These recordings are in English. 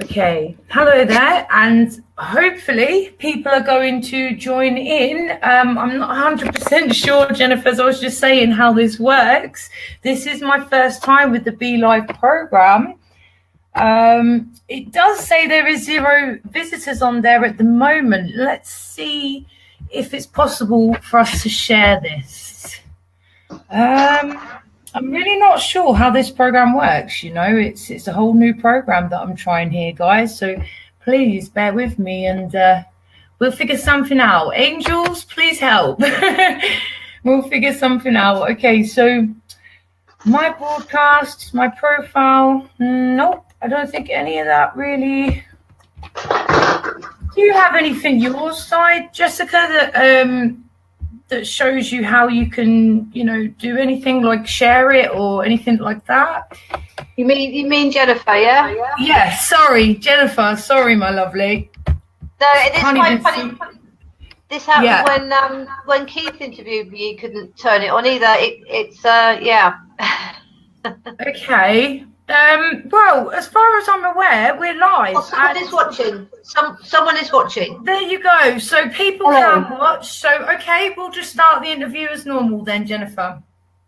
Okay, hello there, and hopefully people are going to join in. I'm not 100% sure, Jennifer, as I was just saying how this works. This is my first time with the Be Live program. It does say there is 0 visitors on there at the moment. Let's see if it's possible for us to share this. I'm really not sure how this program works. It's a whole new program that I'm trying here, guys. So please bear with me, and we'll figure something out. Angels, please help. We'll figure something out. Okay, so my broadcast, my profile. Nope, I don't think any of that really. Do you have anything your side, Jessica, that shows you how you can, do anything like share it or anything like that? You mean Jennifer, yeah? Yeah, sorry, Jennifer. Sorry, my lovely. No, it is quite funny. This happened when Keith interviewed me. He couldn't turn it on either. Yeah. Okay. Well, as far as I'm aware, we're live. Oh, someone is watching. Someone is watching. There you go. So people can watch. So, okay, we'll just start the interview as normal then, Jennifer.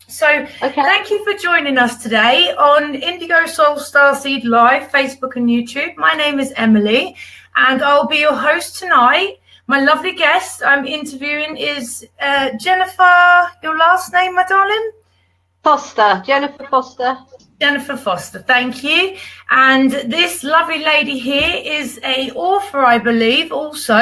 So Thank you for joining us today on Indigosoulstarseed Live, Facebook and YouTube. My name is Emily, and I'll be your host tonight. My lovely guest I'm interviewing is Jennifer. Your last name, my darling? Foster. Jennifer Foster. Jennifer Foster, thank you. And this lovely lady here is an author, I believe, also,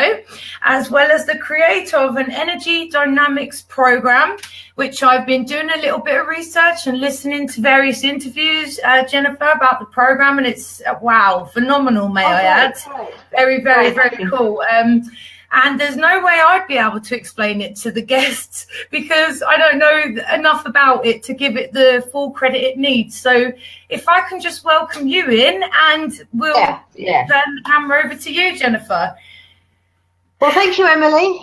as well as the creator of an energy dynamics program, which I've been doing a little bit of research and listening to various interviews, Jennifer, about the program. And it's, wow, phenomenal, may I add. Very, very, very cool. And there's no way I'd be able to explain it to the guests because I don't know enough about it to give it the full credit it needs. So if I can just welcome you in, and we'll turn the camera over to you, Jennifer. Well, thank you, Emily.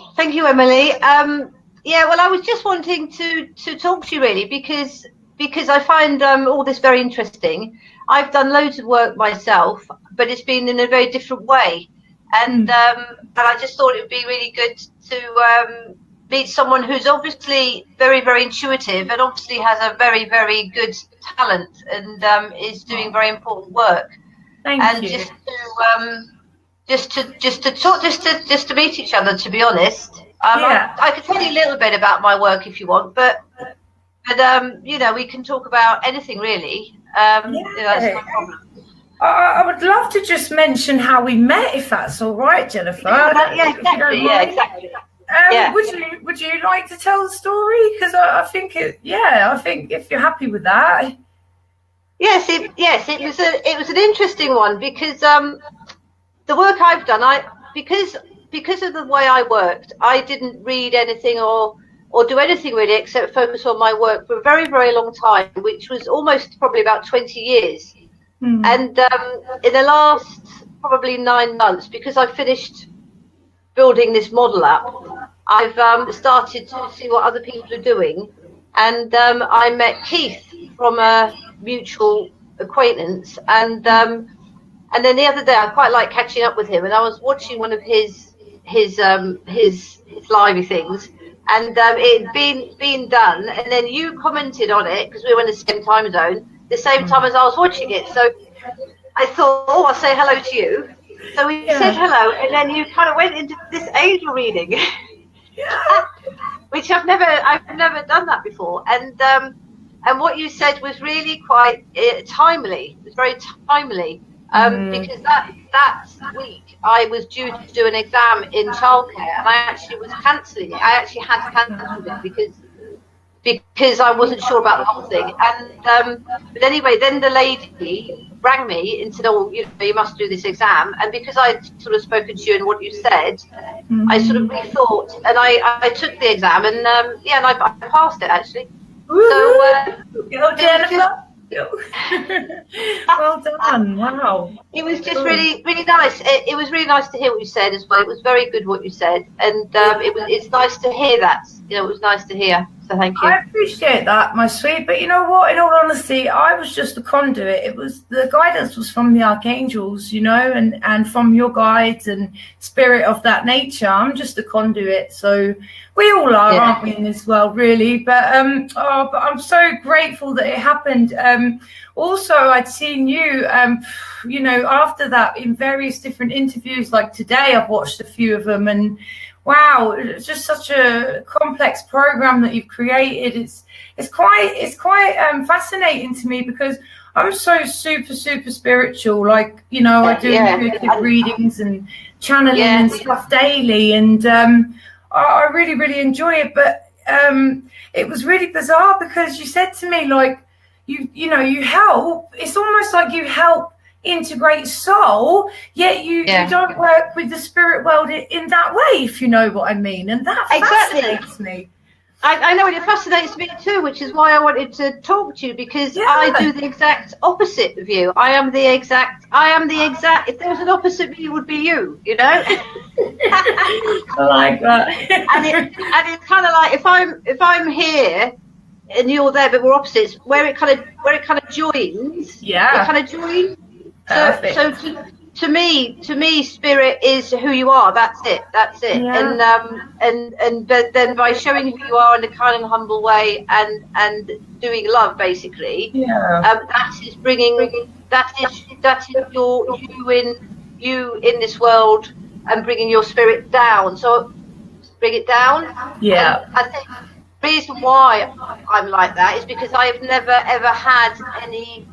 Well, I was just wanting to talk to you really because I find all this very interesting. I've done loads of work myself, but it's been in a very different way. And I just thought it would be really good to meet someone who's obviously very, very intuitive and obviously has a very, very good talent and is doing very important work. Thank you. Just to meet each other, to be honest. I could tell you a little bit about my work if you want, but we can talk about anything really. That's no problem. I would love to just mention how we met, if that's all right, Jennifer. Exactly. Would you like to tell the story? Because I think if you're happy with that. Yes, it was an interesting one because the work I've done, because of the way I worked, I didn't read anything or do anything really except focus on my work for a very, very long time, which was almost probably about 20 years. And in the last probably 9 months, because I finished building this model up, I've started to see what other people are doing. And I met Keith from a mutual acquaintance. And then the other day, I quite like catching up with him. And I was watching one of his lively things. And it had been done. And then you commented on it because we were in the same time zone. The same time as I was watching it, so I thought, I'll say hello to you. So we said hello, and then you kind of went into this angel reading, which I've never done that before. And what you said was really quite timely. It was very timely because that week I was due to do an exam in childcare, and I actually was cancelling it. I actually had to cancel it because I wasn't sure about the whole thing. And but anyway, then the lady rang me and said, you must do this exam. And because I'd sort of spoken to you and what you said, I sort of rethought, and I took the exam, and and I passed it actually. So Jennifer. Well done. Wow. It was just really, really nice. It was really nice to hear what you said as well. It was very good what you said, and it's nice to hear that. It was nice to hear. So thank you. I appreciate that, my sweet. But you know what? In all honesty, I was just a conduit. It was the guidance was from the archangels, you know, and from your guides and spirit of that nature. I'm just a conduit. So we all are, aren't we, in this world, really? But but I'm so grateful that it happened. Also, I'd seen you, you know, after that in various different interviews. Like today, I've watched a few of them, and wow, it's just such a complex program that you've created. It's quite fascinating to me because I'm so super spiritual. Like, you know, I do intuitive readings and channeling and stuff daily, and I really enjoy it. But it was really bizarre because you said to me, like, you know, you help. It's almost like you help integrate soul, yet you don't work with the spirit world in that way, if you know what I mean. And that fascinates me. I know, and it fascinates me too, which is why I wanted to talk to you, because I do the exact opposite of you. I am the exact, if there was an opposite me, it would be you, you know? I like that. and it's kind of like, if I'm here and you're there, but we're opposites, where it kind of joins. Yeah. It kind of joins. Perfect. So to me, spirit is who you are. That's it. Yeah. And but then by showing who you are in a kind and humble way and doing love, basically, that is bringing that is you in this world and bringing your spirit down. So bring it down. Yeah. And I think the reason why I'm like that is because I have never ever had any.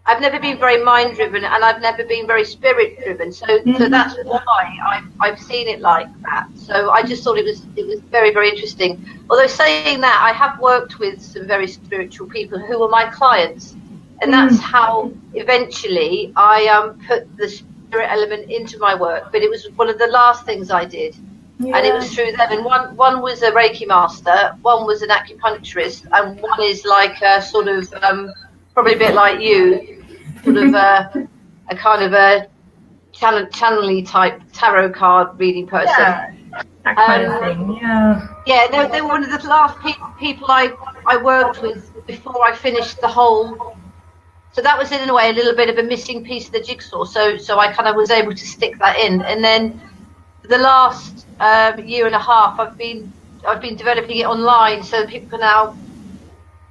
I've never been very mind driven, and I've never been very spirit driven. So that's why I've seen it like that. So I just thought it was very, very interesting. Although saying that, I have worked with some very spiritual people who were my clients, and that's how eventually I put the spirit element into my work. But it was one of the last things I did, and it was through them. And one was a Reiki master, one was an acupuncturist, and one is like a sort of probably a bit like you. Sort of a kind of a channel-y type tarot card reading person. Yeah, that kind of thing. Yeah, they were one of the last people I worked with before I finished the whole. So that was in a way a little bit of a missing piece of the jigsaw. So I kind of was able to stick that in, and then the last year and a half I've been developing it online, so people can now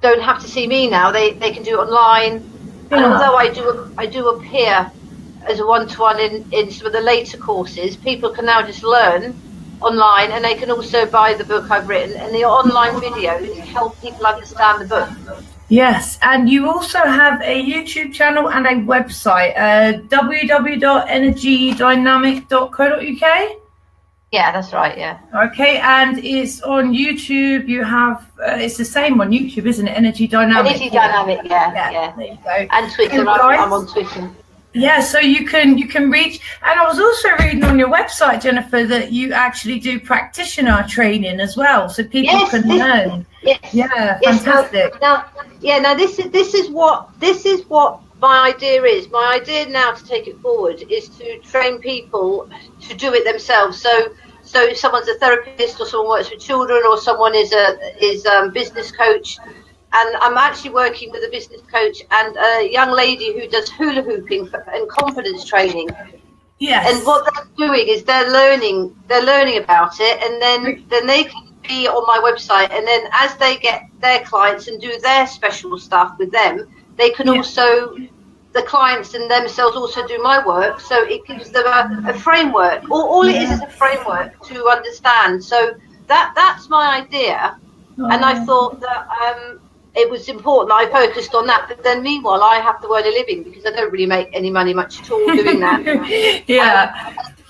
don't have to see me now. They can do it online. And although I do appear as a one-to-one in some of the later courses, people can now just learn online, and they can also buy the book I've written, and the online videos help people understand the book. Yes, and you also have a YouTube channel and a website, www.energydynamic.co.uk. Yeah, that's right, yeah. Okay, and it's on YouTube. You have, it's the same on YouTube, isn't it? Energy Dynamic. Energy Dynamic, yeah. There you go. And Twitter, I'm on Twitter. Yeah, so you can reach. And I was also reading on your website, Jennifer, that you actually do practitioner training as well, so people can learn. Yes. Yeah, fantastic. Now, this is what my idea is. My idea now to take it forward is to train people to do it themselves. So if someone's a therapist, or someone works with children, or someone is a business coach, and I'm actually working with a business coach and a young lady who does hula hooping and confidence training. Yes. And what they're doing is they're learning about it, and then they can be on my website, and then as they get their clients and do their special stuff with them, they can also, the clients and themselves also do my work. So it gives them a framework. All it is a framework to understand. So that's my idea. And I thought that it was important that I focused on that. But then meanwhile, I have to earn a living because I don't really make any money much at all doing that.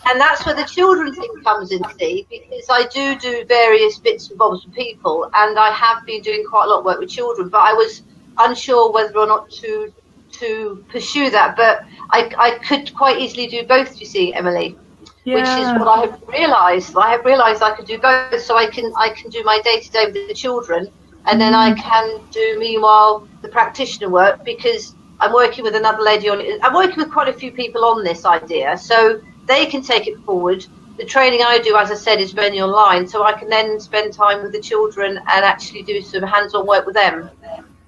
And that's where the children thing comes in, see, because I do various bits and bobs with people, and I have been doing quite a lot of work with children, but I was unsure whether or not to pursue that. But I could quite easily do both, you see, Emily, which is what I have realised. I have realised I could do both, so I can do my day-to-day with the children, and then I can do, meanwhile, the practitioner work, because I'm working with another lady on it. I'm working with quite a few people on this idea, so they can take it forward, the training I do, as I said, is mainly online, so I can then spend time with the children and actually do some hands-on work with them.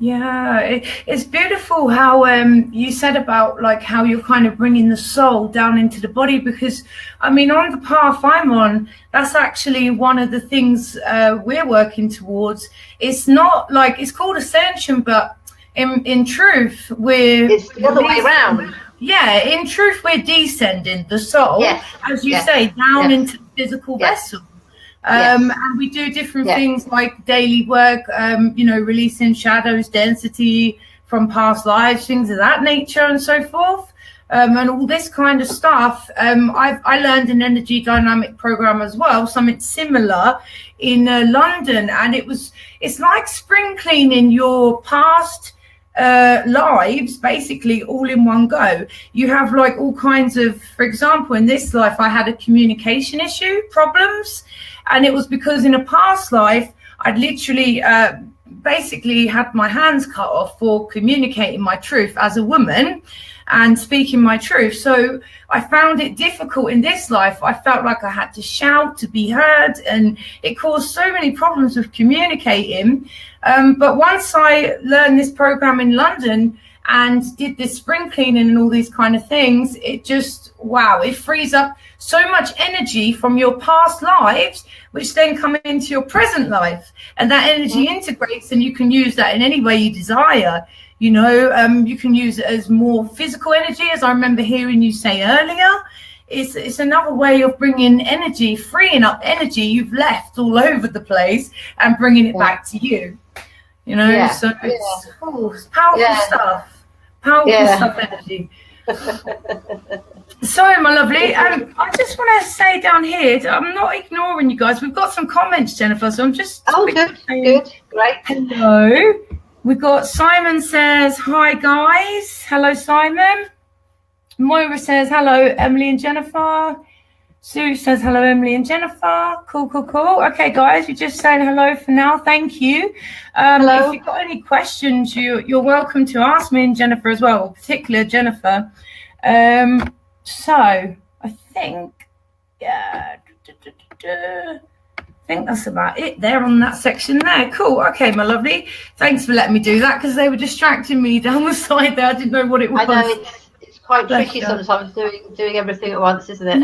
Yeah, it's beautiful how you said about like how you're kind of bringing the soul down into the body, because I mean, on the path I'm on, that's actually one of the things we're working towards. It's not like, it's called ascension, but in truth it's the other way around. Yeah, in truth we're descending the soul, as you say, down into the physical vessel. And we do different things like daily work, releasing shadows, density from past lives, things of that nature and so forth. And all this kind of stuff. I learned an energy dynamic program as well, something similar in London. And it's like spring cleaning your past lives, basically all in one go. You have like all kinds of, for example, in this life, I had a communication issue, problems. And it was because in a past life, I'd literally basically had my hands cut off for communicating my truth as a woman and speaking my truth. So I found it difficult in this life. I felt like I had to shout to be heard, and it caused so many problems with communicating. But once I learned this program in London and did this spring cleaning and all these kind of things, it just, wow, it frees up so much energy from your past lives, which then come into your present life. And that energy integrates, and you can use that in any way you desire. You can use it as more physical energy, as I remember hearing you say earlier. It's another way of bringing energy, freeing up energy you've left all over the place and bringing it back to you. So it's powerful stuff. Powerful stuff, energy. So, my lovely, I just want to say down here, I'm not ignoring you guys. We've got some comments, Jennifer, so I'm just... Oh, good, great. Hello. We've got Simon says, hi, guys. Hello, Simon. Moira says, hello, Emily and Jennifer. Sue says, hello, Emily and Jennifer. Cool. Okay, guys, you're just saying hello for now. Thank you. Hello. If you've got any questions, you're welcome to ask me and Jennifer as well, particularly Jennifer. So I think, I think that's about it there on that section there. Cool. Okay, my lovely. Thanks for letting me do that, because they were distracting me down the side there. I didn't know what it was. I know it's quite tricky sometimes doing everything at once, isn't it?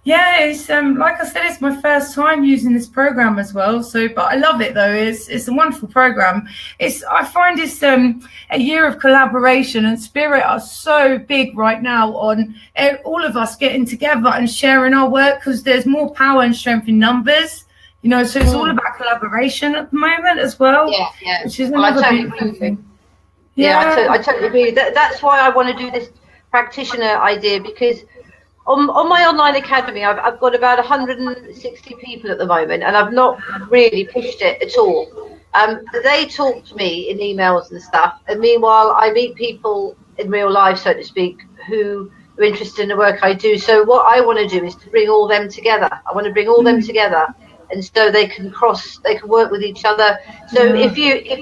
Yeah, it's like I said, it's my first time using this program as well. But I love it though. It's a wonderful program. I find it's a year of collaboration, and spirit are so big right now on all of us getting together and sharing our work, because there's more power and strength in numbers. So it's all about collaboration at the moment as well. Yeah. Which is another beautiful thing. I totally agree. That's why I want to do this practitioner idea, because on my online academy, I've got about 160 people at the moment, and I've not really pushed it at all. They talk to me in emails and stuff, and meanwhile I meet people in real life, so to speak, who are interested in the work I do. So what I want to do is to bring all them together. I want to bring all them together, and so they can work with each other. So if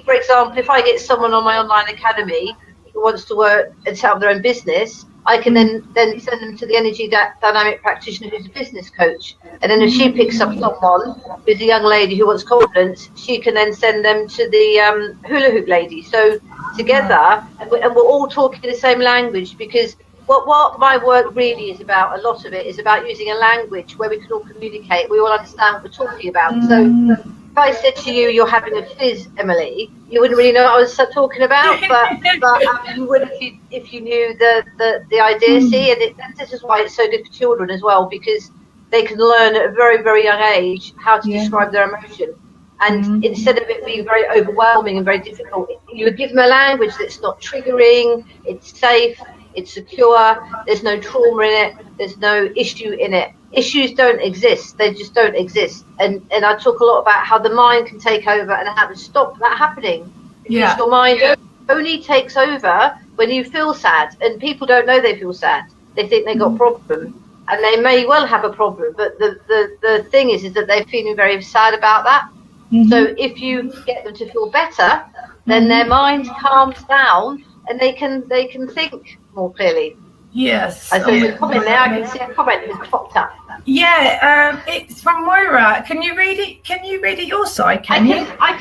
for example, if I get someone on my online academy who wants to work and set up their own business, I can then send them to the energy dynamic practitioner who's a business coach. And then if she picks up someone who's a young lady who wants confidence, she can then send them to the hula hoop lady. So together, and we're all talking the same language, because what my work really is about, a lot of it is about using a language where we can all communicate. We all understand what we're talking about. So if I said to you, you're having a fizz, Emily, you wouldn't really know what I was talking about, but you would if you knew the idea. See, and this is why it's so good for children as well, because they can learn at a very, very young age how to describe their emotion. And instead of it being very overwhelming and very difficult, you would give them a language that's not triggering, it's safe, it's secure, there's no trauma in it, there's no issue in it. Issues don't exist, they just don't exist. And I talk a lot about how the mind can take over and how to stop that happening. Because your mind only takes over when you feel sad, and people don't know they feel sad. They think they got a problem, and they may well have a problem, but the thing is that they're feeling very sad about that. So if you get them to feel better, then their mind calms down and they can think more clearly. Yes. I saw a comment there. I can see a comment has popped up. Yeah, it's from Moira. Can you read it? Can you read it your side? I can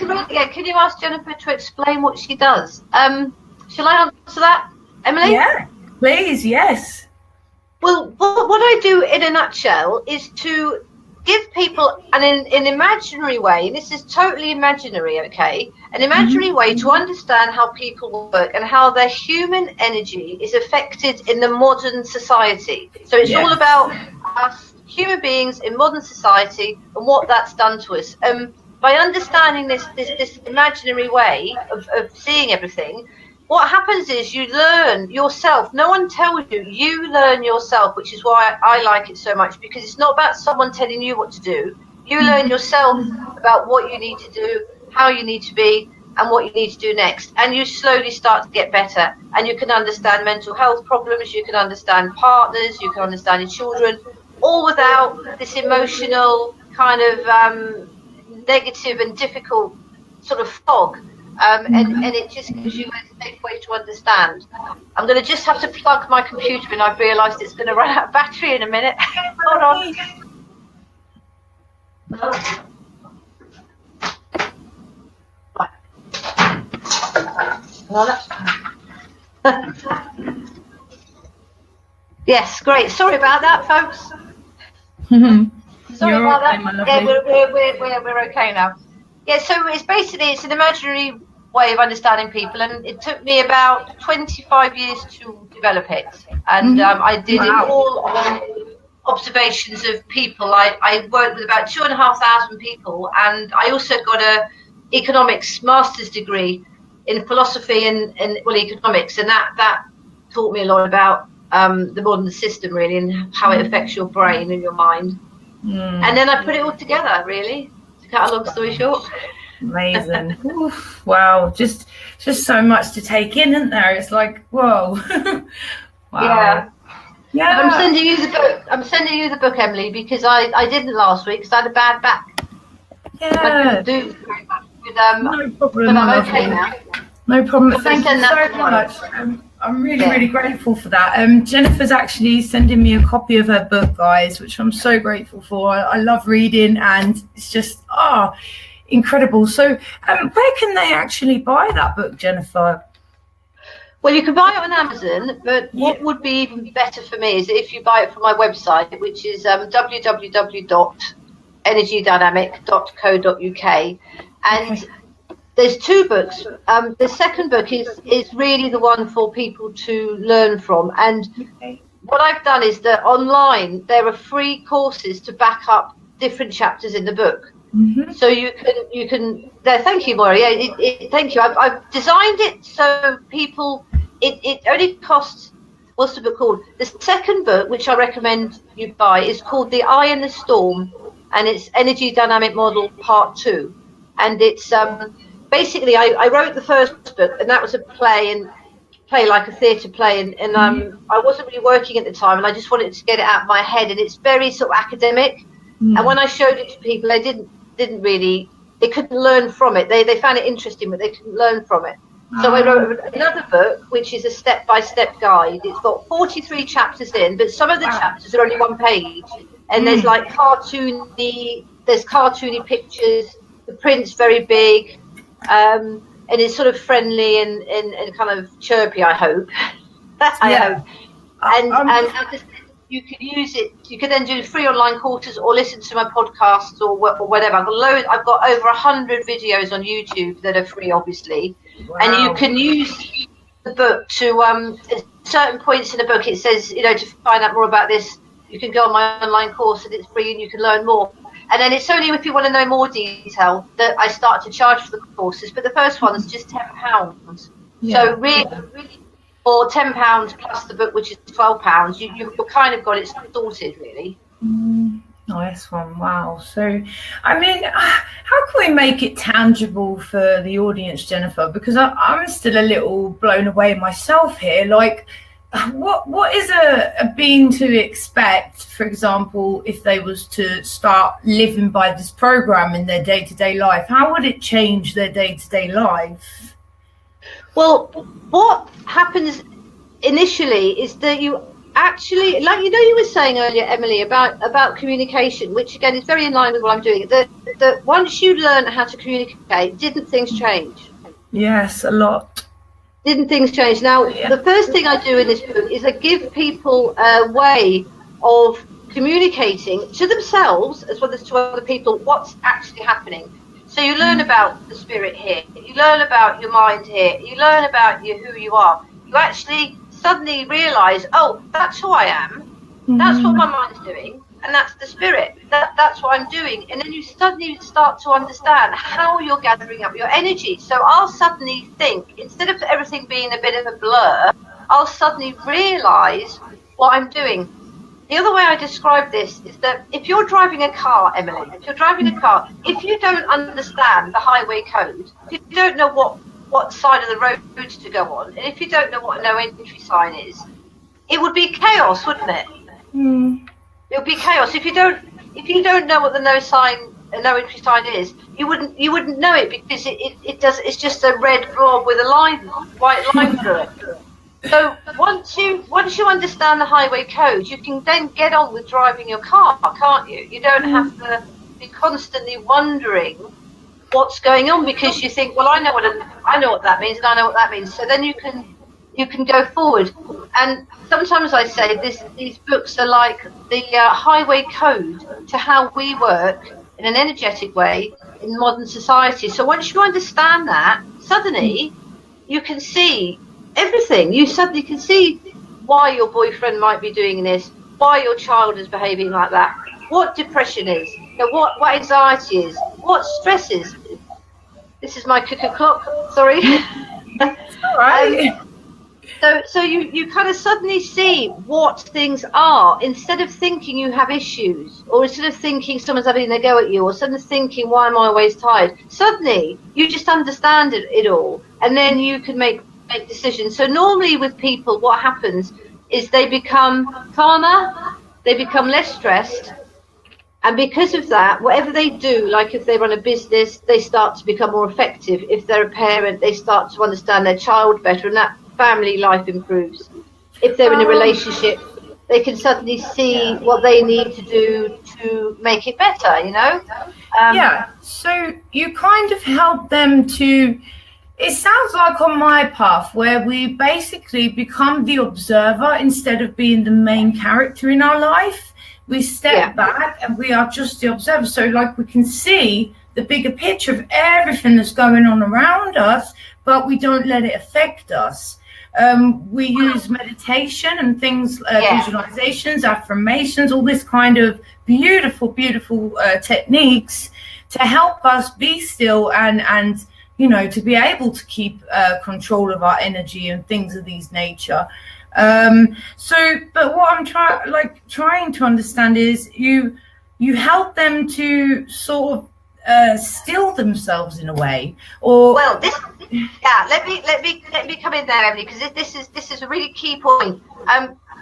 read it. Yeah. Can you ask Jennifer to explain what she does? Shall I answer that, Emily? Yeah, please. Yes. Well, what I do in a nutshell is to give people an imaginary way. This is totally imaginary, okay? An imaginary way to understand how people work and how their human energy is affected in the modern society. So it's all about us human beings in modern society and what that's done to us. By understanding this imaginary way of seeing everything, what happens is you learn yourself. No one tells you. You learn yourself, which is why I like it so much, because it's not about someone telling you what to do. You learn yourself about what you need to do, how you need to be, and what you need to do next. And you slowly start to get better. And you can understand mental health problems. You can understand partners. You can understand your children, all without this emotional kind of negative and difficult sort of fog. And it just gives you a safe way to understand. I'm going to just have to plug my computer in. I've realised it's going to run out of battery in a minute. Hold on. Yes, great. Sorry about that, folks. Sorry about that. Yeah, we're okay now. Yeah, so it's an imaginary way of understanding people, and it took me about 25 years to develop it. And I did it all on observations of people. I worked with about 2,500 people, and I also got a economics master's degree in philosophy and economics, and that taught me a lot about the modern system, really, and how it affects your brain and your mind. And then I put it all together, really. To cut a long story short. Amazing. Oof, wow, just so much to take in, isn't there? It's like, whoa. Wow. Yeah. I'm sending you the book, Emily, because I didn't last week because I had a bad back. Yeah. I couldn't do very much with no problem. But I'm okay now. No problem. Thank you so much. I'm really grateful for that. Jennifer's actually sending me a copy of her book, guys, which I'm so grateful for. I love reading, and it's just incredible. So where can they actually buy that book, Jennifer? Well, you can buy it on Amazon, but what would be even better for me is if you buy it from my website, which is www.energydynamic.co.uk. And there's two books. The second book is really the one for people to learn from. And what I've done is that online there are free courses to back up different chapters in the book. So you can. Thank you, Maura. Yeah, thank you. I've designed it so people. It only costs. What's the book called? The second book, which I recommend you buy, is called The Eye in the Storm, and it's Energy Dynamic Model Part 2. And it's basically I wrote the first book, and that was a play like a theatre play, and I wasn't really working at the time, and I just wanted to get it out of my head, and it's very sort of academic. And when I showed it to people, they didn't really, they couldn't learn from it. They found it interesting, but they couldn't learn from it. So I wrote another book, which is a step-by-step guide. It's got 43 chapters in, but some of the chapters are only one page, and there's like cartoony pictures. The print's very big, and it's sort of friendly and kind of chirpy, I hope. I hope. And you can use it. You can then do free online courses or listen to my podcasts or whatever. I've got over 100 videos on YouTube that are free, obviously. Wow. And you can use the book to at certain points in the book. It says, to find out more about this, you can go on my online course, and it's free, and you can learn more. And then it's only if you want to know more detail that I start to charge for the courses. But the first one is just £10. Yeah. So really, or £10 plus the book, which is £12. You've kind of got it sorted, really. Nice one. Wow. So, I mean, how can we make it tangible for the audience, Jennifer? Because I'm still a little blown away myself here. Like, what is a being to expect, for example, if they was to start living by this program in their day-to-day life? How would it change their day-to-day life? Well, what happens initially is that actually, like you were saying earlier, Emily, about communication, which again is very in line with what I'm doing. That once you learn how to communicate, didn't things change? Yes, a lot. Didn't things change? Now, the first thing I do in this book is I give people a way of communicating to themselves as well as to other people what's actually happening. So you learn about the spirit here, you learn about your mind here, you learn about who you are. You actually suddenly realise, oh, that's who I am, that's what my mind's doing, and that's the spirit, that's what I'm doing. And then you suddenly start to understand how you're gathering up your energy. So I'll suddenly think, instead of everything being a bit of a blur, I'll suddenly realise what I'm doing. The other way I describe this is that if you're driving a car, Emily, if you don't understand the highway code, if you don't know what side of the road to go on, and if you don't know what a no entry sign is, it would be chaos, wouldn't it? It would be chaos. If you don't know what the no entry sign is, you wouldn't know it, because it's just a red blob with a white line through it. So once you understand the highway code, you can then get on with driving your car, can't you? You don't have to be constantly wondering what's going on, because you think, well, I know what that means, and I know what that means. So then you can go forward. And sometimes I say these books are like the highway code to how we work in an energetic way in modern society. So once you understand that, suddenly you can see everything. You suddenly can see why your boyfriend might be doing this, why your child is behaving like that, what depression is, what anxiety is, what stress is. This is my cuckoo clock, sorry. All right. So you kind of suddenly see what things are, instead of thinking you have issues, or instead of thinking someone's having a go at you, or suddenly thinking, why am I always tired? Suddenly you just understand it all, and then you can make decisions. So normally with people, what happens is they become calmer, they become less stressed, and because of that, whatever they do, like if they run a business, they start to become more effective. If they're a parent, they start to understand their child better, and that family life improves. If they're in a relationship, they can suddenly see what they need to do to make it better, So you kind of help them to, it sounds like on my path, where we basically become the observer instead of being the main character in our life. We step back and we are just the observer. So like we can see the bigger picture of everything that's going on around us, but we don't let it affect us. We use meditation and things, visualizations, affirmations, all this kind of beautiful techniques to help us be still and to be able to keep control of our energy and things of these nature. But what I'm trying to understand is you help them to sort of still themselves in a way, or let me come in there, Emily, because this is a really key point.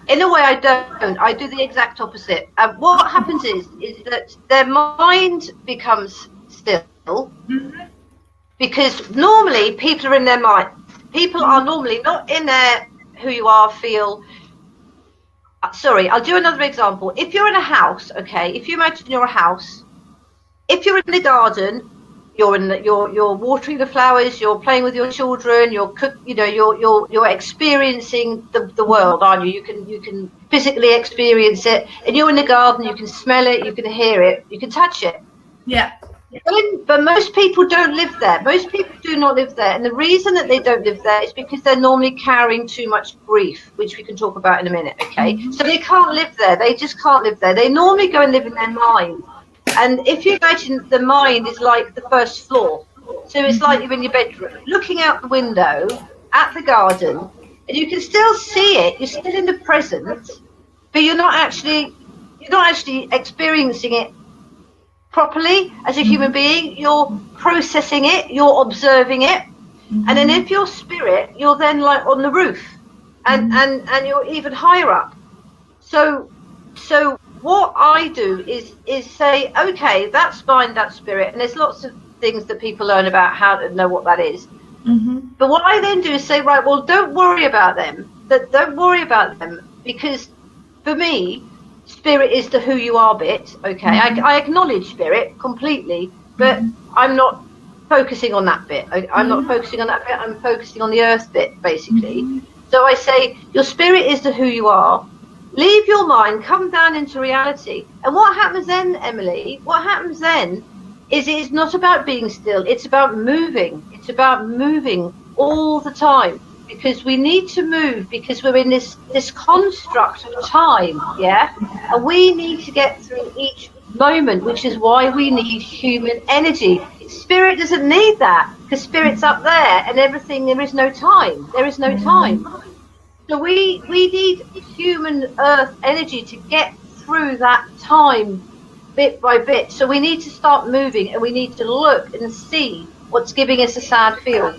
In a way, I do the exact opposite. What happens is that their mind becomes still, because normally people are in their mind. People are normally not in their who you are, feel. Sorry, I'll do another example. If you're in a house, okay, if you imagine you're a house, if you're in the garden, you're watering the flowers, you're playing with your children, you're experiencing the world, aren't you? You can physically experience it, and you're in the garden, you can smell it, you can hear it, you can touch it. Yeah. But most people don't live there. Most people do not live there. And the reason that they don't live there is because they're normally carrying too much grief, which we can talk about in a minute, okay? So they can't live there. They just can't live there. They normally go and live in their mind. And if you imagine the mind is like the first floor. So it's like you're in your bedroom, looking out the window at the garden, and you can still see it. You're still in the present, but you're not actually experiencing it properly as a human being. You're processing it, you're observing it, and then if you're spirit, you're then like on the roof, and you're even higher up. So what I do is say, okay, that's mind, that's spirit, and there's lots of things that people learn about how to know what that is. But what I then do is say, right, well, don't worry about them. Don't worry about them, because for me, spirit is the who you are bit. Okay, I acknowledge spirit completely, but I'm not focusing on that bit. I'm not focusing on that bit. I'm focusing on the earth bit, basically. So I say, your spirit is the who you are. Leave your mind, come down into reality. And what happens then, Emily? What happens then is it's not about being still. It's about moving. It's about moving all the time, because we need to move, because we're in this construct of time, yeah? And we need to get through each moment, which is why we need human energy. Spirit doesn't need that, because spirit's up there and everything. There is no time. There is no time. So we need human earth energy to get through that time bit by bit. So we need to start moving, and we need to look and see what's giving us a sad feel.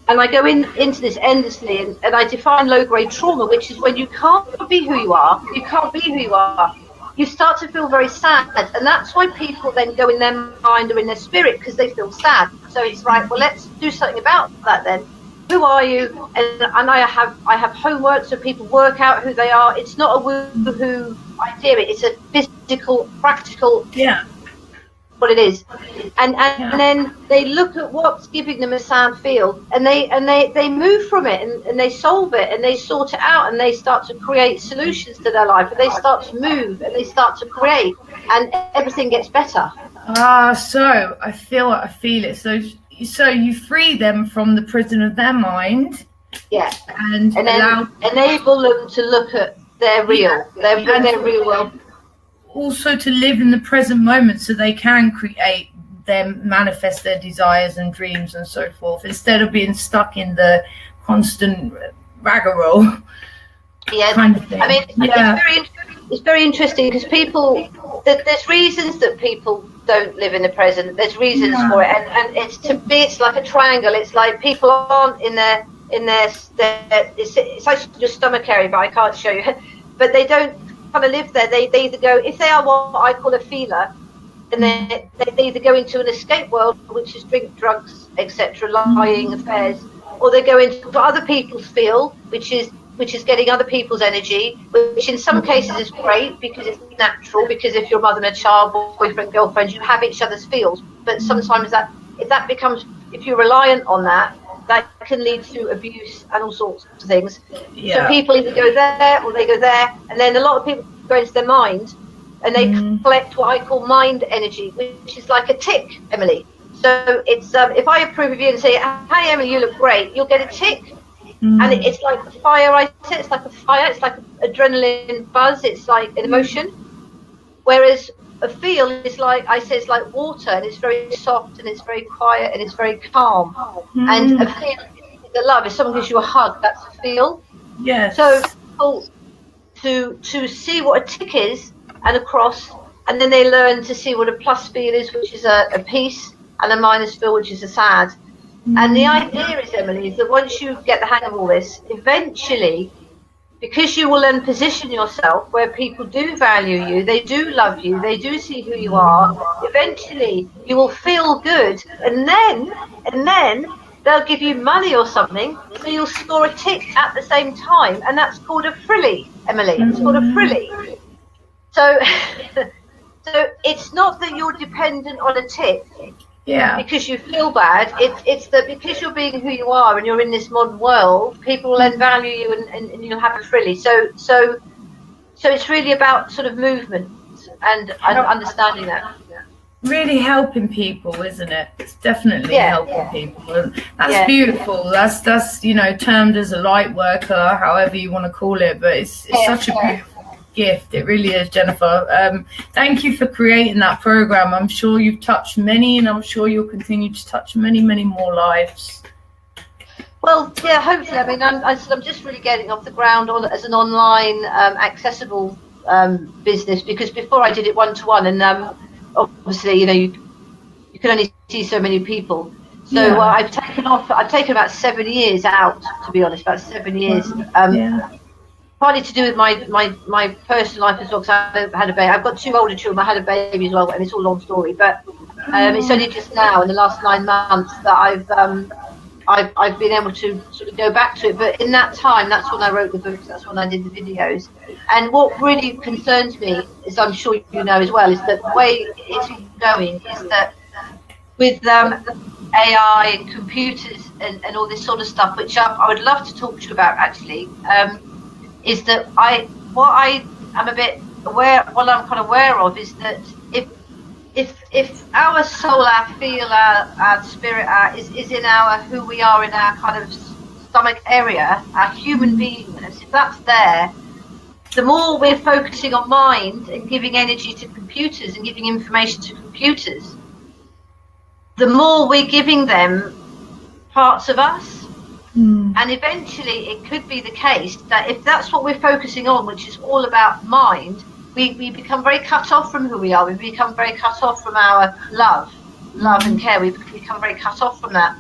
And I go into this endlessly, and I define low-grade trauma, which is when you can't be who you are. You can't be who you are. You start to feel very sad, and that's why people then go in their mind or in their spirit, because they feel sad. So it's right. Well, let's do something about that then. Who are you? And I have homework, so people work out who they are. It's not a woo-hoo idea. It's a physical, practical. Yeah. What it is, and then they look at what's giving them a sad feel, and they move from it, and they solve it, and they sort it out, and they start to create solutions to their life, and they start to move, and they start to create, and everything gets better. So I feel it. So you free them from the prison of their mind. Yeah. And then enable them to look at their real world. Also to live in the present moment, so they can create them, manifest their desires and dreams and so forth, instead of being stuck in the constant rigmarole. Yeah, kind of thing. I mean, it's very interesting, because there's reasons that people don't live in the present. There's reasons for it, and it's like a triangle. It's like people aren't in their it's like your stomach area, but I can't show you. But they don't kind of live there. They either go, if they are what I call a feeler, and they either go into an escape world, which is drink, drugs, etc., lying affairs, or they go into what other people feel, which is getting other people's energy, which in some cases is great, because it's natural, because if you're mother and a child, boyfriend, girlfriend, you have each other's feels. But sometimes if you're reliant on that can lead to abuse and all sorts of things. Yeah. So people either go there or they go there, and then a lot of people go into their mind, and they collect what I call mind energy, which is like a tick, Emily. So it's if I approve of you and say, "Hi, Emily, you look great," you'll get a tick. And it's like fire. I say it's like a fire. It's like adrenaline buzz. It's like an emotion. Whereas a feel is like, I say, it's like water, and it's very soft, and it's very quiet, and it's very calm. And a feel is a love. If someone gives you a hug, that's a feel. Yes. So to see what a tick is and a cross, and then they learn to see what a plus feel is, which is a peace, and a minus feel, which is a sad. And the idea is, Emily, is that once you get the hang of all this, eventually, because you will then position yourself where people do value you, they do love you, they do see who you are, eventually you will feel good, and then they'll give you money or something, so you'll score a tick at the same time, and that's called a frilly, Emily. It's called a frilly. So it's not that you're dependent on a tick. Yeah. Because you feel bad. It's that because you're being who you are and you're in this modern world, people will then value you, and you'll have a frilly. So it's really about sort of movement and understanding that. Really helping people, isn't it? It's definitely helping people. And that's beautiful. That's termed as a light worker, however you want to call it. But it's such a beautiful gift. It really is, Jennifer. Thank you for creating that program. I'm sure you've touched many, and I'm sure you'll continue to touch many, many more lives. Well, yeah, hopefully. I mean, I'm just really getting off the ground as an online accessible business, because before I did it one-to-one, and obviously, you can only see so many people. So I've taken about 7 years out, to be honest, about 7 years. Partly to do with my personal life as well, because I had a baby. I've got 2 older children. I had a baby as well, and it's all a long story. But it's only just now, in the last 9 months, that I've I've been able to sort of go back to it. But in that time, that's when I wrote the books, that's when I did the videos. And what really concerns me, as I'm sure you know as well, is that the way it's going is that with AI and computers and all this sort of stuff, which I would love to talk to you about actually, is that what I am a bit aware, what I'm kind of aware of is that if our soul, our feel, our spirit, is in our who we are in our kind of stomach area, our human beingness, if that's there, the more we're focusing on mind and giving energy to computers and giving information to computers, the more we're giving them parts of us. And eventually it could be the case that if that's what we're focusing on, which is all about mind, we become very cut off from who we are. We become very cut off from our love and care. We become very cut off from that.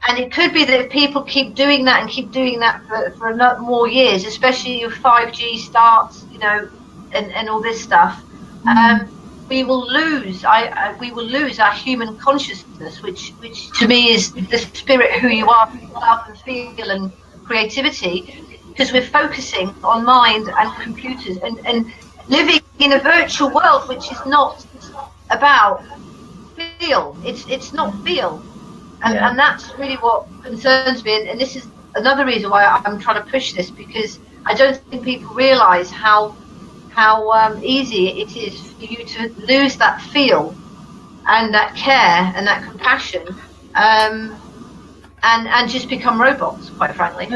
And it could be that if people keep doing that and keep doing that for more years, especially if 5G starts, you know, and all this stuff, we will lose. We will lose our human consciousness, which to me is the spirit, who you are, love and feel and creativity, because we're focusing on mind and computers and living in a virtual world, which is not about feel. It's not feel, and that's really what concerns me. And this is another reason why I'm trying to push this, because I don't think people realise how easy it is for you to lose that feel and that care and that compassion, and just become robots, quite frankly.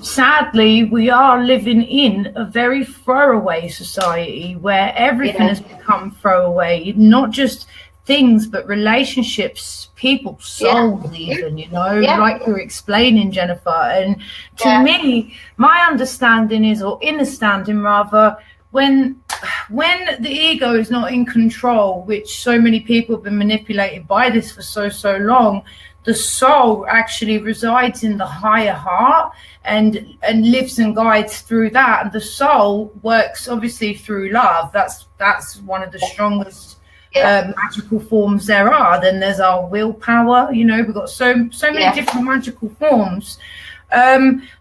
Sadly, we are living in a very throwaway society where everything has become throwaway, not just things, but relationships, people, souls, even, you know, like you're explaining, Jennifer. And to me, my understanding is, or understanding rather, when the ego is not in control, which so many people have been manipulated by this for so long, the soul actually resides in the higher heart and lives and guides through that. And the soul works obviously through love. That's one of the strongest magical forms there are. Then there's our willpower. You know, we've got so many different magical forms.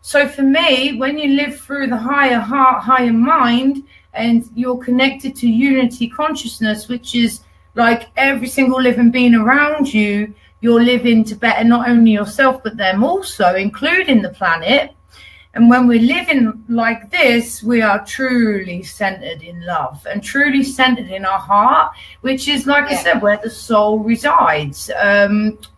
So for me, when you live through the higher heart, higher mind, and you're connected to unity consciousness, which is like every single living being around you, you're living to better not only yourself, but them also, including the planet. And when we're living like this, we are truly centered in love and truly centered in our heart, which is, like I said, where the soul resides.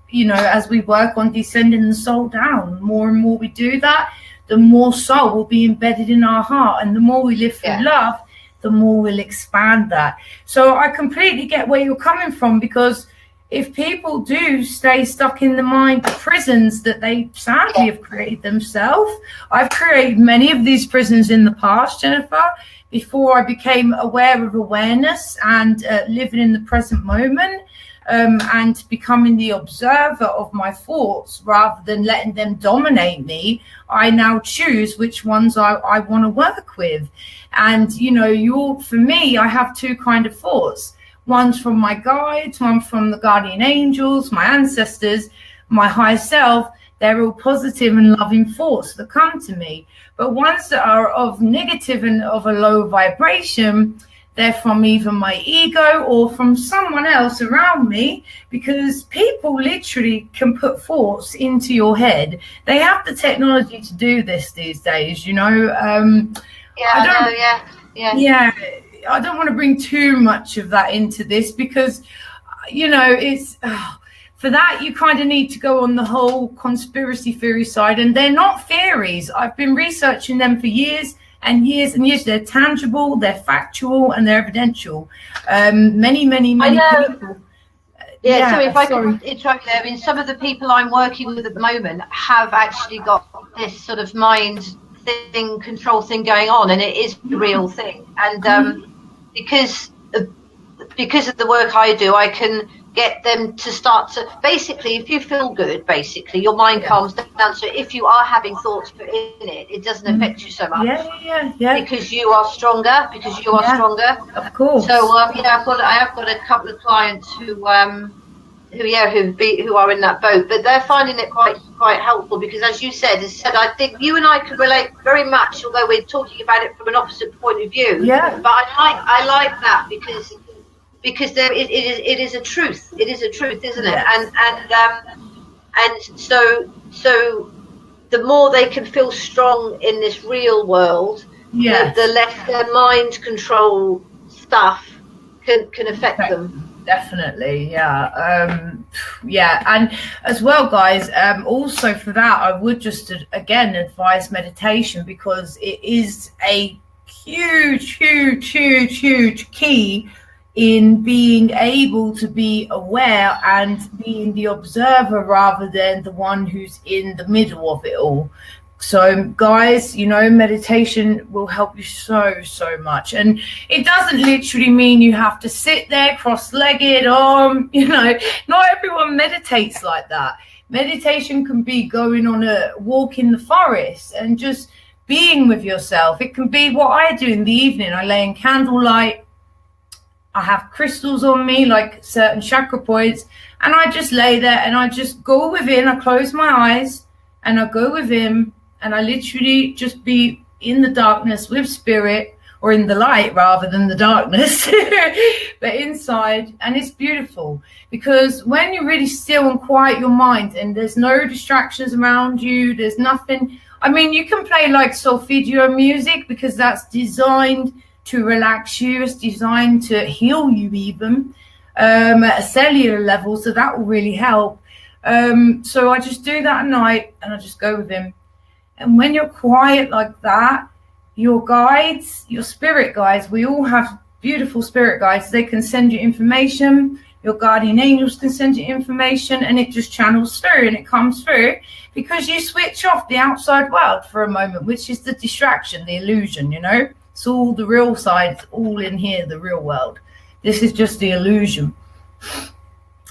You know, as we work on descending the soul down, more and more we do that, the more soul will be embedded in our heart. And the more we live through love, the more we'll expand that. So I completely get where you're coming from, because if people do stay stuck in the mind prisons that they sadly have created themselves, I've created many of these prisons in the past, Jennifer, before I became aware of awareness and living in the present moment, and becoming the observer of my thoughts rather than letting them dominate me. I now choose which ones I want to work with. And, you know, for me, I have two kind of thoughts. One's from my guides, one from the guardian angels, my ancestors, my higher self. They're all positive and loving thoughts that come to me. But ones that are of negative and of a low vibration, they're from either my ego or from someone else around me, because people literally can put thoughts into your head. They have the technology to do this these days, you know. I don't want to bring too much of that into this, because, you know, it's for that you kind of need to go on the whole conspiracy theory side, and they're not theories. I've been researching them for years and years and years. They're tangible, they're factual, and they're evidential. Many people. So if I could interrupt there, I mean, some of the people I'm working with at the moment have actually got this sort of mind thing, control thing going on, and it is a real thing. And because of the work I do, I can get them to start to, basically, if you feel good, basically your mind calms down. So if you are having thoughts put in it, it doesn't affect you so much. Because you are stronger. Of course. So I have got a couple of clients who who are in that boat, but they're finding it quite helpful because, as you said, I think you and I can relate very much, although we're talking about it from an opposite point of view. Yeah. But I like that because it is a truth. It is a truth, isn't it? Yes. And so the more they can feel strong in this real world, yes, the less their mind control stuff can affect them. Definitely, yeah. Yeah, and as well, guys, also for that, I would just again advise meditation, because it is a huge key in being able to be aware and being the observer rather than the one who's in the middle of it all. So guys, meditation will help you so much. And it doesn't literally mean you have to sit there cross-legged, not everyone meditates like that. Meditation can be going on a walk in the forest and just being with yourself. It can be what I do in the evening. I lay in candlelight, I have crystals on me, like certain chakra points, and I just lay there and I just go within. I close my eyes and I go within, and I literally just be in the darkness with spirit, or in the light rather than the darkness, but inside. And it's beautiful, because when you're really still and quiet your mind and there's no distractions around you, there's nothing. I mean, you can play like solfeggio music, because that's designed to relax you. It's designed to heal you even at a cellular level, so that will really help. So I just do that at night and I just go with him. And when you're quiet like that, your guides, your spirit guides, we all have beautiful spirit guides. They can send you information. Your guardian angels can send you information, and it just channels through and it comes through, because you switch off the outside world for a moment, which is the distraction, the illusion, It's all the real side, all in here, the real world. This is just the illusion.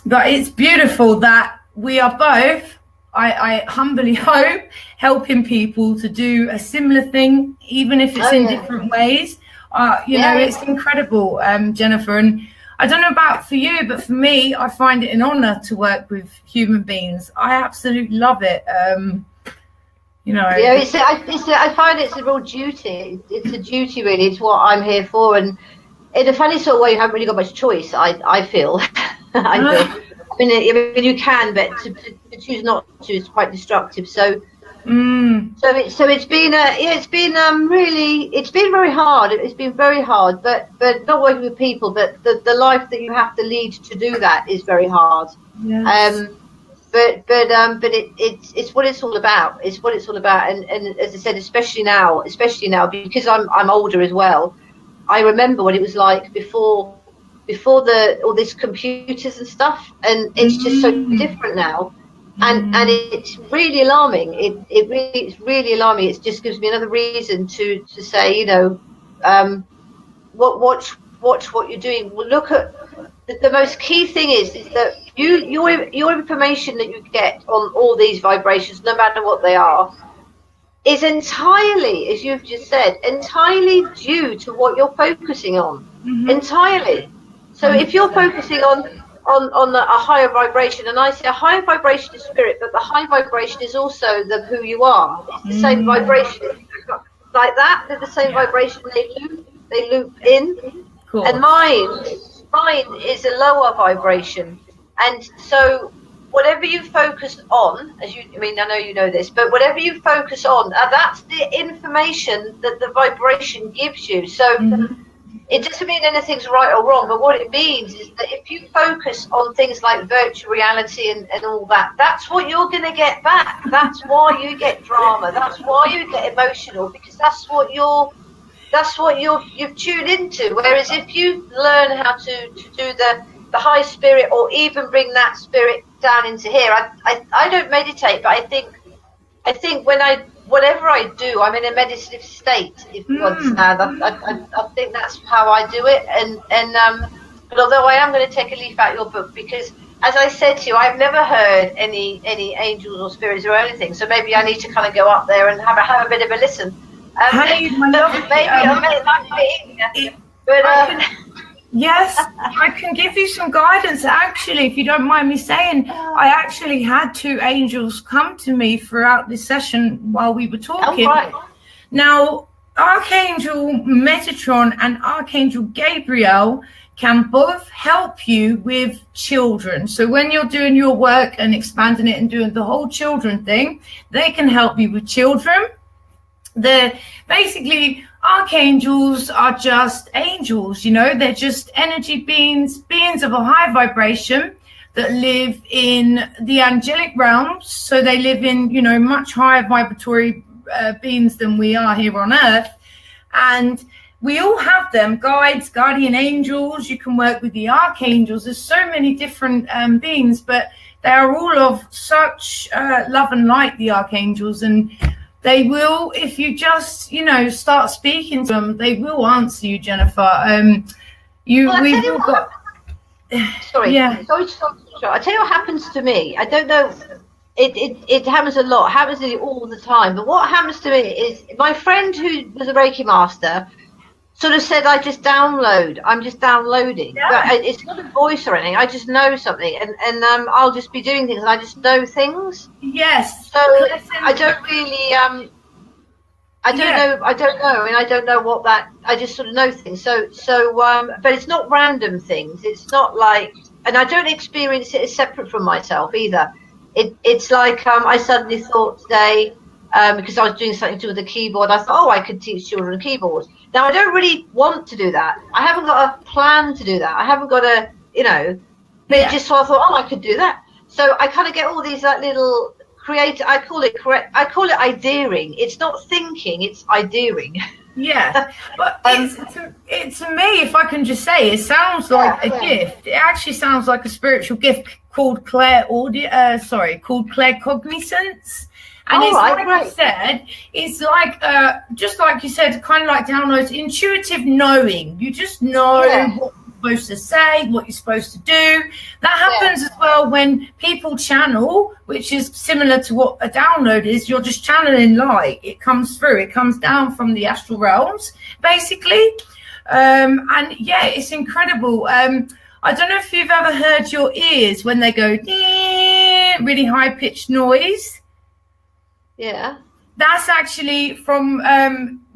But it's beautiful that we are both, I humbly hope, helping people to do a similar thing, even if it's in different ways. It's incredible, Jennifer. And I don't know about for you, but for me, I find it an honor to work with human beings. I absolutely love it. I find it's a real duty. It's a duty, really. It's what I'm here for. And in a funny sort of way, you haven't really got much choice, I feel. I mean, you can, but to choose not to is quite destructive. So it's been very hard. It's been very hard, but not working with people, but the life that you have to lead to do that is very hard. Yes. But it's what it's all about. It's what it's all about. And as I said, especially now, because I'm older as well. I remember what it was like before all this computers and stuff, and it's just so different now. And it's really alarming. It's really alarming. It just gives me another reason to say, watch what you're doing. Well, look at the most key thing is that your information that you get on all these vibrations, no matter what they are, is entirely, as you've just said, entirely due to what you're focusing on. Entirely. So if you're focusing on a higher vibration, and I say a higher vibration is spirit, but the high vibration is also who you are. It's the same vibration. Like that, they're the same vibration. They loop in. Cool. And mine is a lower vibration. And so whatever you focus on, I know you know this, but whatever you focus on, that's the information that the vibration gives you. So it doesn't mean anything's right or wrong, but what it means is that if you focus on things like virtual reality and all that, that's what you're going to get back. That's why you get drama. That's why you get emotional, because that's what you've tuned into. Whereas if you learn how to do the high spirit, or even bring that spirit down into here, I don't meditate, but I think whatever I do, I'm in a meditative state, if you understand. I think that's how I do it. But although I am going to take a leaf out of your book, because as I said to you, I've never heard any angels or spirits or anything. So maybe I need to kind of go up there and have a bit of a listen. Yes, I can give you some guidance. Actually, if you don't mind me saying, I actually had 2 angels come to me throughout this session while we were talking. Oh, right. Now, Archangel Metatron and Archangel Gabriel can both help you with children. So when you're doing your work and expanding it and doing the whole children thing, they can help you with children. They're basically, archangels are just angels, you know, they're just energy beings of a high vibration that live in the angelic realms. So they live in, you know, much higher vibratory beings than we are here on earth. And we all have them, guides, guardian angels. You can work with the archangels. There's so many different beings, but they are all of such love and light, the archangels. And they will, if you just, you know, start speaking to them, they will answer you, Jennifer. Sorry. Yeah. Sorry. I tell you what happens to me. I don't know. It happens a lot. It happens to me all the time. But what happens to me is my friend who was a Reiki master sort of said, I'm just downloading. Yeah. But it's not a voice or anything. I just know something, and I'll just be doing things, and I just know things. Yes. So I don't really I don't know. I mean, I don't know what that. I just sort of know things. So but it's not random things. It's not like, and I don't experience it as separate from myself either. It's like I suddenly thought today, because I was doing something to do with the keyboard, I thought, I could teach children keyboards. Now, I don't really want to do that. I haven't got a plan to do that. I haven't got a, you know, but just so I thought, I could do that. So I kind of get all these like little creative, I call it ideering. It's not thinking, it's ideering. Yeah, but it's to me, if I can just say, it sounds like a gift. It actually sounds like a spiritual gift called claircognizance. And I said, it's like, just like you said, kind of like downloads, intuitive knowing. You just know what you're supposed to say, what you're supposed to do. That happens as well when people channel, which is similar to what a download is. You're just channeling light. It comes through. It comes down from the astral realms, basically. And yeah, it's incredible. I don't know if you've ever heard your ears when they go really high-pitched noise. Yeah. That's actually from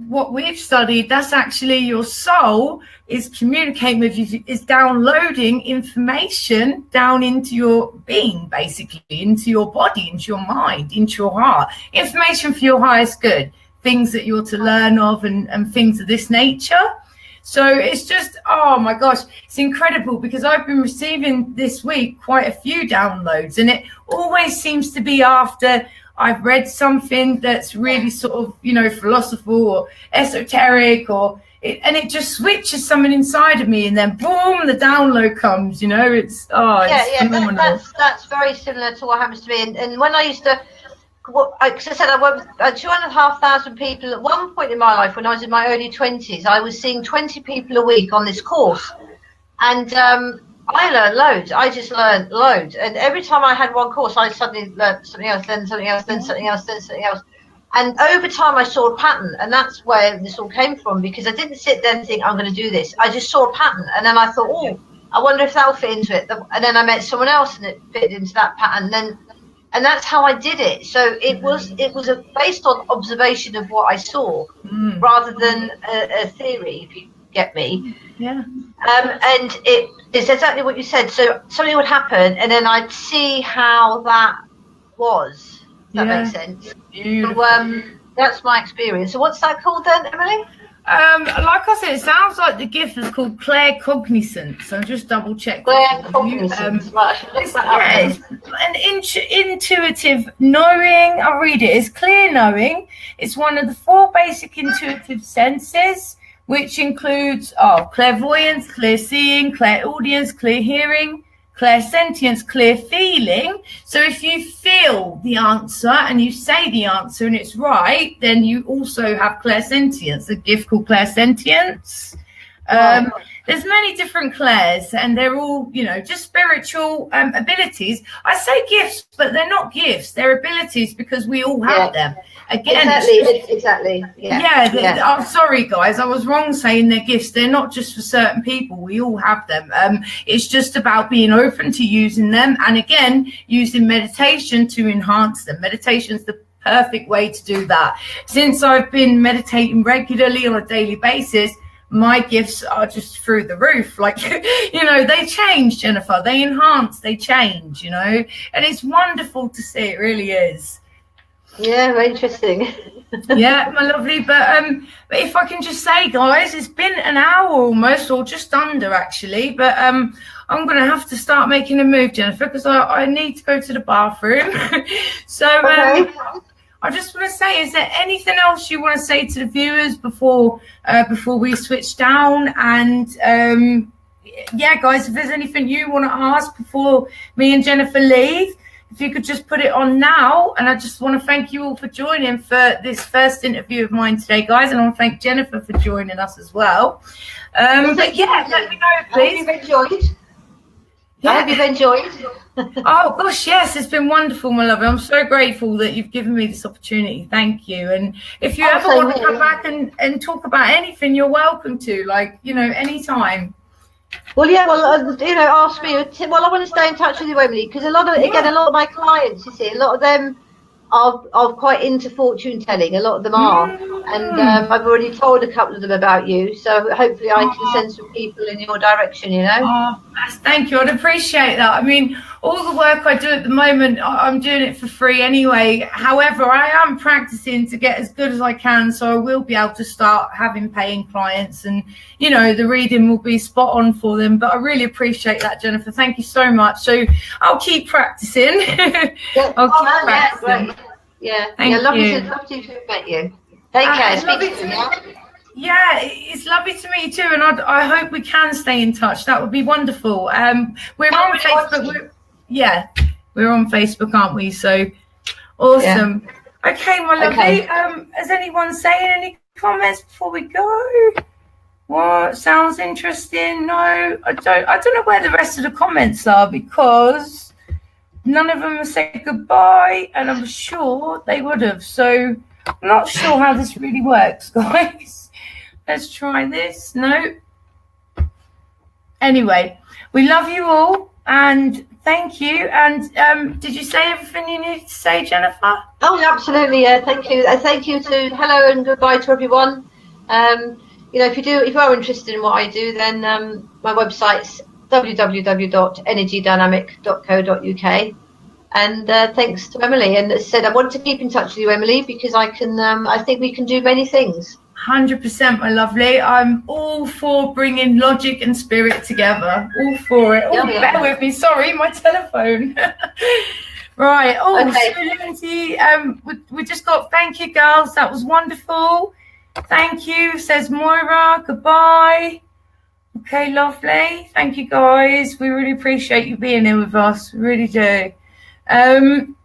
what we've studied. That's actually your soul is communicating with you, is downloading information down into your being, basically, into your body, into your mind, into your heart. Information for your highest good, things that you're to learn of and things of this nature. So it's just, oh my gosh, it's incredible because I've been receiving this week quite a few downloads, and it always seems to be after I've read something that's really sort of, you know, philosophical or esoteric, and it just switches something inside of me, and then boom, the download comes. You know, it's phenomenal. That's very similar to what happens to me. And when I used to, because I said I worked with 2,500 people at one point in my life when I was in my early 20s. I was seeing 20 people a week on this course, and I learned loads. I just learned loads. And every time I had one course, I suddenly learned something else, then something else, then something else, then something else. And over time, I saw a pattern. And that's where this all came from, because I didn't sit there and think, I'm going to do this. I just saw a pattern. And then I thought, I wonder if that'll fit into it. And then I met someone else and it fit into that pattern. And that's how I did it. So it was based on observation of what I saw rather than a theory, if you get me. Yeah. And it's exactly what you said. So something would happen, and then I'd see how that was. That makes sense. So, that's my experience. So what's that called then, Emily? Like I said, it sounds like the gift is called claircognizance. So just double check. Claircognizance. Right, I should look that up. It's an intuitive knowing. I'll read it. It's clear knowing. It's one of the 4 basic intuitive senses, which includes clairvoyance, clear seeing, clairaudience, clear hearing, clairsentience, clear feeling. So if you feel the answer and you say the answer and it's right, then you also have clairsentience, a gift called clairsentience. There's many different Claires, and they're all, just spiritual abilities. I say gifts, but they're not gifts. They're abilities because we all have them. Again, exactly. I'm sorry, guys. I was wrong saying they're gifts. They're not just for certain people. We all have them. It's just about being open to using them, and again, using meditation to enhance them. Meditation's the perfect way to do that. Since I've been meditating regularly on a daily basis, my gifts are just through the roof. Like, they change, Jennifer. They enhance, they change, and it's wonderful to see. It really is. Yeah, very interesting. Yeah, my lovely. But if I can just say, guys, it's been an hour almost, or just under actually. But I'm going to have to start making a move, Jennifer, because I need to go to the bathroom. So I just want to say, is there anything else you want to say to the viewers before we switch down? And guys, if there's anything you want to ask before me and Jennifer leave, if you could just put it on now. And I just want to thank you all for joining for this first interview of mine today, guys. And I want to thank Jennifer for joining us as well. But yeah, let me know, please. I hope you've enjoyed. Oh gosh, yes, it's been wonderful, my love. I'm so grateful that you've given me this opportunity. Thank you. And if you ever want to come back and talk about anything, you're welcome to, anytime. Well, ask me. Well, I want to stay in touch with you, Emily, because a lot of my clients, you see, a lot of them are quite into fortune telling. A lot of them are, and I've already told a couple of them about you. So hopefully, I can send some people in your direction. Thank you. I'd appreciate that. I mean, all the work I do at the moment, I'm doing it for free anyway. However, I am practicing to get as good as I can, so I will be able to start having paying clients, and the reading will be spot on for them. But I really appreciate that, Jennifer. Thank you so much. So I'll keep practicing. Practicing. Yeah. Lovely to have met you. Take care. Speak to you. Yeah, it's lovely to meet you too, and I hope we can stay in touch. That would be wonderful. We're on Facebook. We're on Facebook, aren't we? So awesome. Yeah. Okay, my lovely. Is anyone saying any comments before we go? What sounds interesting? No, I don't know where the rest of the comments are, because none of them have said goodbye, and I'm sure they would have. So I'm not sure how this really works, guys. Let's try this. No. Anyway, we love you all, and thank you. And did you say everything you needed to say, Jennifer? Oh, absolutely. Yeah, thank you. Thank you to hello and goodbye to everyone. If you are interested in what I do, then my website's www.energydynamic.co.uk. And thanks to Emily. And as I said, I want to keep in touch with you, Emily, because I think we can do many things. 100%, my lovely. I'm all for bringing logic and spirit together. All for it. Bear with me. Sorry, my telephone. Right. Okay. Lindsay, we just got thank you, girls. That was wonderful. Thank you, says Moira. Goodbye. Okay, lovely. Thank you, guys. We really appreciate you being here with us. We really do. And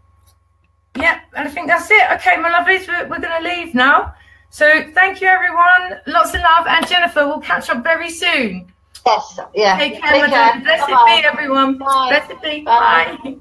I think that's it. Okay, my lovelies, we're going to leave now. So thank you, everyone. Lots of love. And Jennifer, we'll catch up very soon. Yes. Yeah. Take care. Blessed be, everyone. Bye. Blessed be. Bye.